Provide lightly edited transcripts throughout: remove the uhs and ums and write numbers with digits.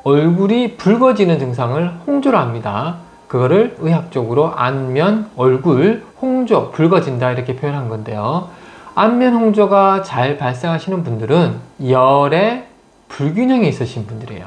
얼굴이 붉어지는 증상을 홍조라 합니다. 그거를 의학적으로 안면, 얼굴, 홍조, 붉어진다 이렇게 표현한 건데요. 안면 홍조가 잘 발생하시는 분들은 열에 불균형이 있으신 분들이에요.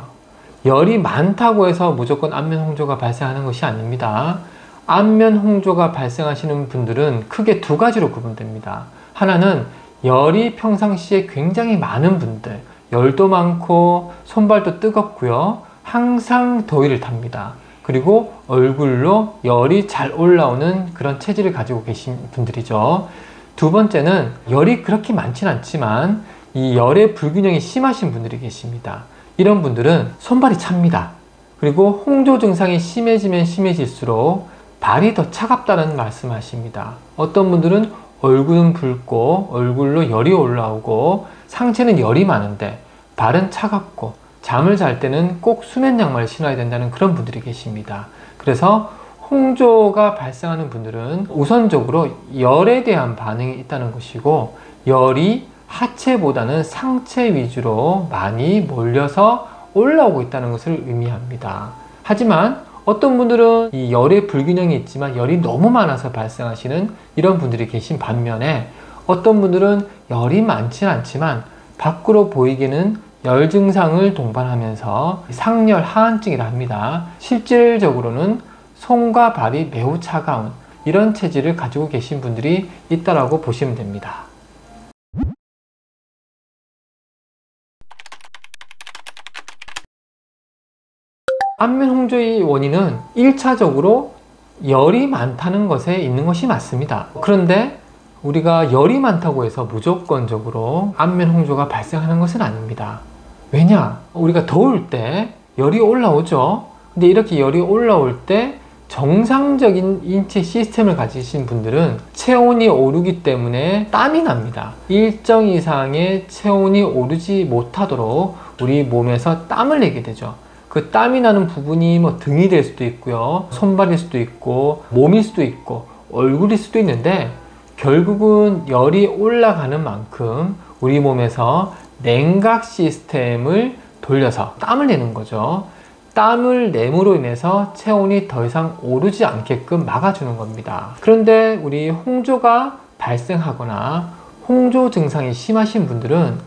열이 많다고 해서 무조건 안면 홍조가 발생하는 것이 아닙니다. 안면 홍조가 발생하시는 분들은 크게 두 가지로 구분됩니다. 하나는 열이 평상시에 굉장히 많은 분들, 열도 많고 손발도 뜨겁고요. 항상 더위를 탑니다. 그리고 얼굴로 열이 잘 올라오는 그런 체질을 가지고 계신 분들이죠. 두 번째는 열이 그렇게 많진 않지만 이 열의 불균형이 심하신 분들이 계십니다. 이런 분들은 손발이 찹니다. 그리고 홍조 증상이 심해지면 심해질수록 발이 더 차갑다는 말씀하십니다. 어떤 분들은 얼굴은 붉고 얼굴로 열이 올라오고 상체는 열이 많은데 발은 차갑고 잠을 잘 때는 꼭 수면 양말을 신어야 된다는 그런 분들이 계십니다. 그래서 홍조가 발생하는 분들은 우선적으로 열에 대한 반응이 있다는 것이고, 열이 하체보다는 상체 위주로 많이 몰려서 올라오고 있다는 것을 의미합니다. 하지만 어떤 분들은 이 열의 불균형이 있지만 열이 너무 많아서 발생하시는 이런 분들이 계신 반면에, 어떤 분들은 열이 많지는 않지만 밖으로 보이기는 열 증상을 동반하면서 상열 하한증이라 합니다. 실질적으로는 손과 발이 매우 차가운 이런 체질을 가지고 계신 분들이 있다라고 보시면 됩니다. 안면 홍조의 원인은 1차적으로 열이 많다는 것에 있는 것이 맞습니다. 그런데 우리가 열이 많다고 해서 무조건적으로 안면 홍조가 발생하는 것은 아닙니다. 왜냐? 우리가 더울 때 열이 올라오죠. 근데 이렇게 열이 올라올 때 정상적인 인체 시스템을 가지신 분들은 체온이 오르기 때문에 땀이 납니다. 일정 이상의 체온이 오르지 못하도록 우리 몸에서 땀을 내게 되죠. 그 땀이 나는 부분이 뭐 등이 될 수도 있고요, 손발일 수도 있고, 몸일 수도 있고, 얼굴일 수도 있는데, 결국은 열이 올라가는 만큼 우리 몸에서 냉각 시스템을 돌려서 땀을 내는 거죠. 땀을 내므로 인해서 체온이 더 이상 오르지 않게끔 막아주는 겁니다. 그런데 우리 홍조가 발생하거나 홍조 증상이 심하신 분들은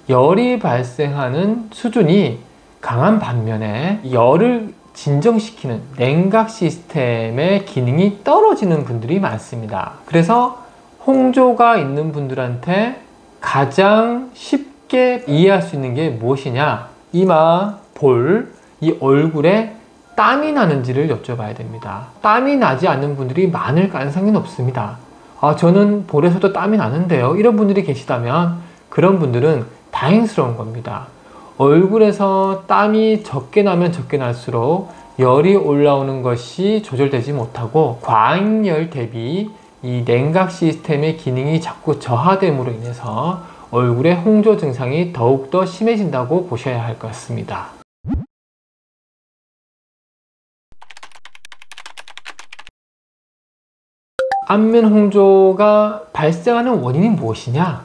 열이 발생하는 수준이 강한 반면에 열을 진정시키는 냉각 시스템의 기능이 떨어지는 분들이 많습니다. 그래서 홍조가 있는 분들한테 가장 쉽게 이해할 수 있는 게 무엇이냐? 이마, 볼, 이 얼굴에 땀이 나는지를 여쭤봐야 됩니다. 땀이 나지 않는 분들이 많을 가능성이 높습니다. 저는 볼에서도 땀이 나는데요, 이런 분들이 계시다면 그런 분들은 다행스러운 겁니다. 얼굴에서 땀이 적게 나면 적게 날수록 열이 올라오는 것이 조절되지 못하고 과잉열 대비 이 냉각 시스템의 기능이 자꾸 저하됨으로 인해서 얼굴의 홍조 증상이 더욱더 심해진다고 보셔야 할 것 같습니다. 안면 홍조가 발생하는 원인이 무엇이냐?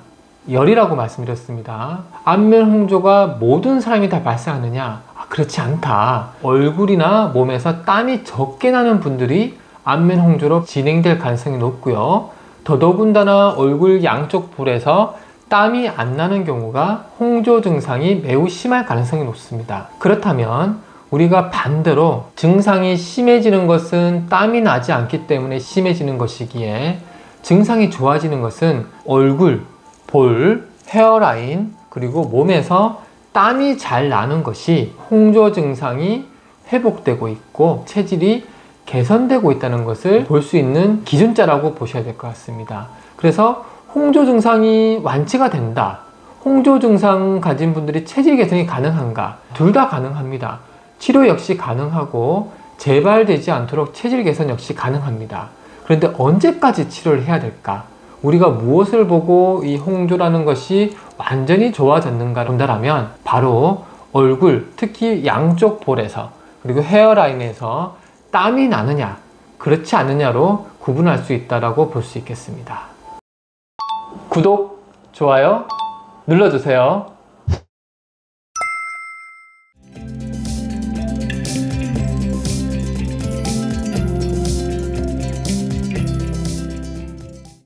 열이라고 말씀드렸습니다. 안면 홍조가 모든 사람이 다 발생하느냐? 그렇지 않다. 얼굴이나 몸에서 땀이 적게 나는 분들이 안면 홍조로 진행될 가능성이 높고요. 더더군다나 얼굴 양쪽 볼에서 땀이 안 나는 경우가 홍조 증상이 매우 심할 가능성이 높습니다. 그렇다면 우리가 반대로 증상이 심해지는 것은 땀이 나지 않기 때문에 심해지는 것이기에, 증상이 좋아지는 것은 얼굴, 볼, 헤어라인, 그리고 몸에서 땀이 잘 나는 것이 홍조 증상이 회복되고 있고 체질이 개선되고 있다는 것을 볼 수 있는 기준자라고 보셔야 될 것 같습니다. 그래서 홍조 증상이 완치가 된다, 홍조 증상 가진 분들이 체질 개선이 가능한가? 둘 다 가능합니다. 치료 역시 가능하고 재발되지 않도록 체질 개선 역시 가능합니다. 그런데 언제까지 치료를 해야 될까? 우리가 무엇을 보고 이 홍조라는 것이 완전히 좋아졌는가 본다라면 바로 얼굴, 특히 양쪽 볼에서 그리고 헤어라인에서 땀이 나느냐 그렇지 않느냐로 구분할 수 있다고 볼 수 있겠습니다. 구독, 좋아요 눌러주세요.